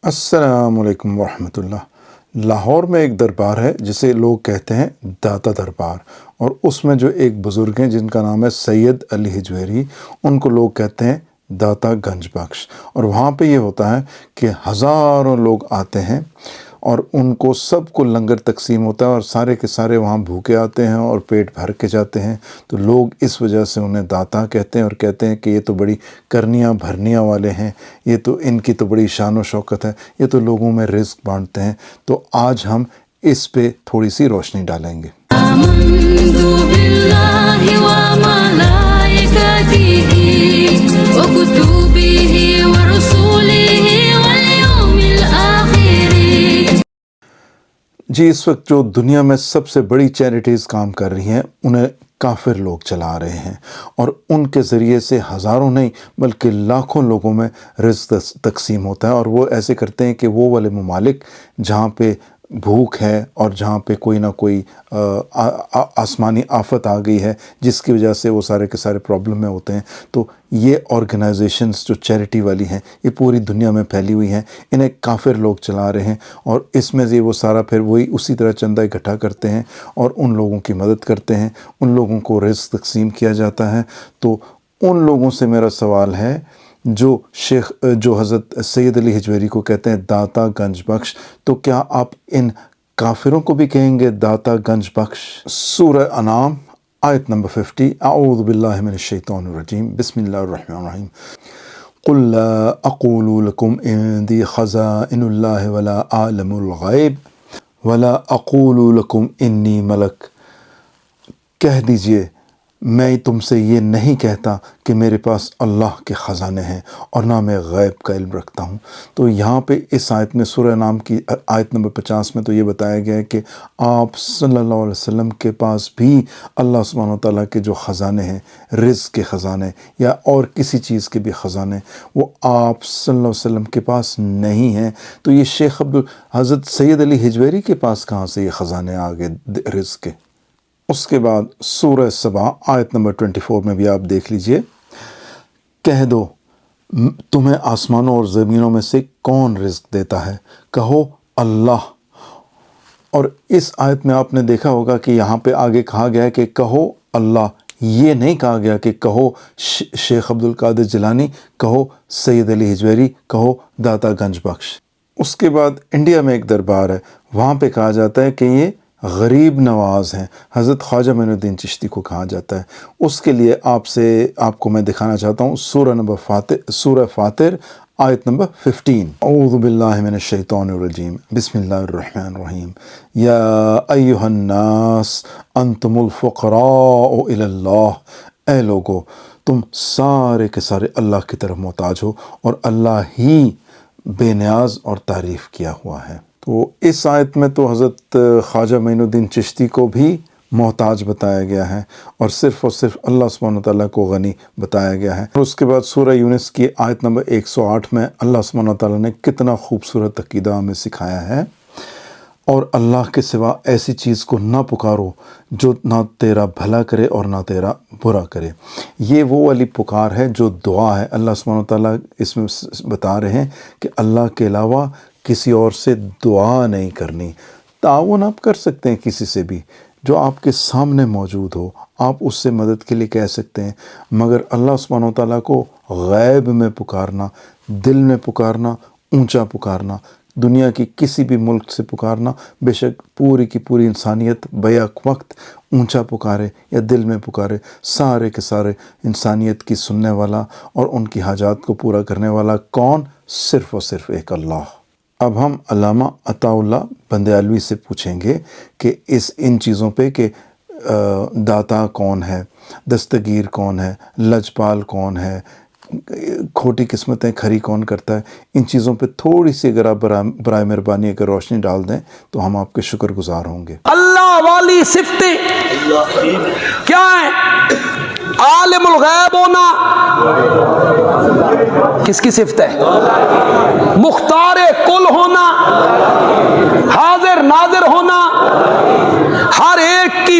السلام علیکم ورحمۃ اللہ۔ لاہور میں ایک دربار ہے جسے لوگ کہتے ہیں داتا دربار، اور اس میں جو ایک بزرگ ہیں جن کا نام ہے سید علی ہجویری، ان کو لوگ کہتے ہیں داتا گنج بخش۔ اور وہاں پہ یہ ہوتا ہے کہ ہزاروں لوگ آتے ہیں اور ان کو سب کو لنگر تقسیم ہوتا ہے، اور سارے کے سارے وہاں بھوکے آتے ہیں اور پیٹ بھر کے جاتے ہیں۔ تو لوگ اس وجہ سے انہیں داتا کہتے ہیں اور کہتے ہیں کہ یہ تو بڑی کرنیاں بھرنیاں والے ہیں، یہ تو ان کی تو بڑی شان و شوکت ہے، یہ تو لوگوں میں رزق بانٹتے ہیں۔ تو آج ہم اس پہ تھوڑی سی روشنی ڈالیں گے۔ آمنت باللہ وملائکتہ وکتبہ ورسولہ والیوم الآخر۔ جی، اس وقت جو دنیا میں سب سے بڑی چیریٹیز کام کر رہی ہیں انہیں کافر لوگ چلا رہے ہیں، اور ان کے ذریعے سے ہزاروں نہیں بلکہ لاکھوں لوگوں میں رزق تقسیم ہوتا ہے۔ اور وہ ایسے کرتے ہیں کہ وہ والے ممالک جہاں پہ بھوک ہے اور جہاں پہ کوئی نہ کوئی آسمانی آفت آ گئی ہے جس کی وجہ سے وہ سارے کے سارے پرابلم میں ہوتے ہیں، تو یہ آرگنائزیشنز جو چیریٹی والی ہیں یہ پوری دنیا میں پھیلی ہوئی ہیں، انہیں کافر لوگ چلا رہے ہیں، اور اس میں سے وہ سارا پھر وہی اسی طرح چندہ اکٹھا کرتے ہیں اور ان لوگوں کی مدد کرتے ہیں، ان لوگوں کو رزق تقسیم کیا جاتا ہے۔ تو ان لوگوں سے میرا سوال ہے جو حضرت سید علی ہجویری کو کہتے ہیں داتا گنج بخش، تو کیا آپ ان کافروں کو بھی کہیں گے داتا گنج بخش؟ سورہ انعام آیت نمبر 50، اعوذ باللہ من الشیطان الرجیم، بسم اللہ الرحمن الرحیم۔ قل لا اقول لكم عندي خزائن اللہ ولا اعلم الغیب ولا اقول لكم انی ملک۔ کہہ دیجئے میں تم سے یہ نہیں کہتا کہ میرے پاس اللہ کے خزانے ہیں اور نہ میں غیب کا علم رکھتا ہوں۔ تو یہاں پہ اس آیت میں سورہ انعام کی آیت نمبر 50 میں تو یہ بتایا گیا ہے کہ آپ صلی اللہ علیہ وسلم کے پاس بھی اللہ سبحانہ و تعالیٰ کے جو خزانے ہیں، رزق کے خزانے یا اور کسی چیز کے بھی خزانے، وہ آپ صلی اللہ علیہ وسلم کے پاس نہیں ہیں۔ تو یہ شیخ حضرت سید علی ہجویری کے پاس کہاں سے یہ خزانے آ گئے رزق کے؟ اس کے بعد سورہ سبا آیت نمبر 24 میں بھی آپ دیکھ لیجئے، کہہ دو تمہیں آسمانوں اور زمینوں میں سے کون رزق دیتا ہے؟ کہو اللہ۔ اور اس آیت میں آپ نے دیکھا ہوگا کہ یہاں پہ آگے کہا گیا ہے کہ کہو اللہ، یہ نہیں کہا گیا کہ کہو شیخ عبد القادر جیلانی، کہو سید علی ہجویری، کہو داتا گنج بخش۔ اس کے بعد انڈیا میں ایک دربار ہے، وہاں پہ کہا جاتا ہے کہ یہ غریب نواز ہیں، حضرت خواجہ معین الدین چشتی کو کہا جاتا ہے۔ اس کے لیے آپ کو میں دکھانا چاہتا ہوں سورہ فاتر آیت نمبر 15، اعوذ باللہ من الشیطان الرجیم، بسم اللہ الرحمن الرحیم۔ یا ایہا الناس انتم الفقراء الی اللہ، اے لوگو تم سارے کے سارے اللہ کی طرف محتاج ہو اور اللہ ہی بے نیاز اور تعریف کیا ہوا ہے۔ تو اس آیت میں تو حضرت خواجہ معین الدین چشتی کو بھی محتاج بتایا گیا ہے اور صرف اللہ سبحانہ تعالیٰ کو غنی بتایا گیا ہے۔ اور اس کے بعد سورہ یونس کی آیت نمبر 108 میں اللہ سبحانہ تعالیٰ نے کتنا خوبصورت عقیدہ ہمیں سکھایا ہے، اور اللہ کے سوا ایسی چیز کو نہ پکارو جو نہ تیرا بھلا کرے اور نہ تیرا برا کرے۔ یہ وہ والی پکار ہے جو دعا ہے۔ اللہ سبحانہ تعالیٰ اس میں بتا رہے ہیں کہ اللہ کے علاوہ کسی اور سے دعا نہیں کرنی۔ تعاون آپ کر سکتے ہیں کسی سے بھی جو آپ کے سامنے موجود ہو، آپ اس سے مدد کے لیے کہہ سکتے ہیں، مگر اللہ سبحانہ تعالیٰ کو غیب میں پکارنا، دل میں پکارنا، اونچا پکارنا، دنیا کی کسی بھی ملک سے پکارنا، بے شک پوری کی پوری انسانیت بیک وقت اونچا پکارے یا دل میں پکارے، سارے کے سارے انسانیت کی سننے والا اور ان کی حاجات کو پورا کرنے والا کون؟ صرف اور صرف ایک اللہ۔ اب ہم علامہ عطا اللہ بندیالوی سے پوچھیں گے کہ ان چیزوں پہ کہ داتا کون ہے، دستگیر کون ہے، لجپال کون ہے، کھوٹی قسمتیں کھری کون کرتا ہے، ان چیزوں پہ تھوڑی سی اگر آپ برائے مہربانی اگر روشنی ڈال دیں تو ہم آپ کے شکر گزار ہوں گے۔ اللہ والی صفتیں کیا ہیں؟ عالم الغیب ہونا کس کی صفت ہے؟ مختار کل ہونا، حاضر ناظر ہونا، ہر ایک کی